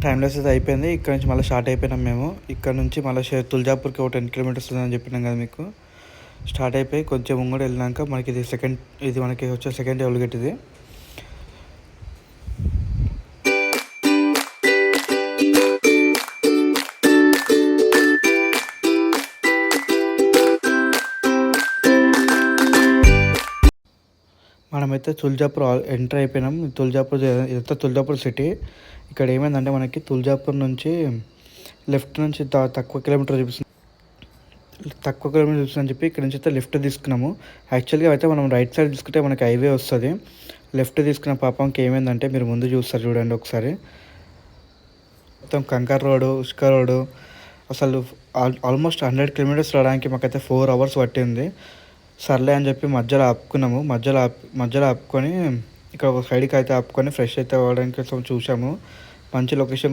Timeless అయితే అయిపోయింది. ఇక్కడ నుంచి మళ్ళీ స్టార్ట్ అయిపోయినాం మేము. ఇక్కడ నుంచి మళ్ళీ తుల్జాపూర్‌కి ఒక 10 కిలోమీటర్స్ ఉందని చెప్పినాం కదా మీకు. స్టార్ట్ అయిపోయి కొంచెం ముంగడు వెళ్ళినాక మనకి ఇది మనకి వచ్చే సెకండ్ టోల్ గేట్ ఇది. మనమైతే తుల్జాపూర్ ఎంటర్ అయిపోయినాం. ఇదంతా తుల్జాపూర్ సిటీ. ఇక్కడ ఏమైందంటే మనకి తుల్జాపూర్ నుంచి లెఫ్ట్ నుంచి తక్కువ కిలోమీటర్ చూపిస్తుందని చెప్పి ఇక్కడ నుంచి అయితే లెఫ్ట్ తీసుకున్నాము. యాక్చువల్గా అయితే మనం రైట్ సైడ్ తీసుకుంటే మనకి హైవే వస్తుంది. లెఫ్ట్ తీసుకున్న పాపంకి ఏమైందంటే మీరు ముందు చూస్తారు చూడండి ఒకసారి, మొత్తం కంకర్ రోడ్డు, ఇసుక రోడ్డు, అసలు ఆల్మోస్ట్ 100 కిలోమీటర్స్ రావడానికి మాకైతే 4 hours పట్టింది. సర్లే అని చెప్పి మధ్యలో ఆపుకున్నాము. మధ్యలో ఆపుకొని ఇక్కడ ఒక సైడ్కి అయితే ఆపుకొని ఫ్రెష్ అయితే అవ్వడానికి చూసాము. మంచి లొకేషన్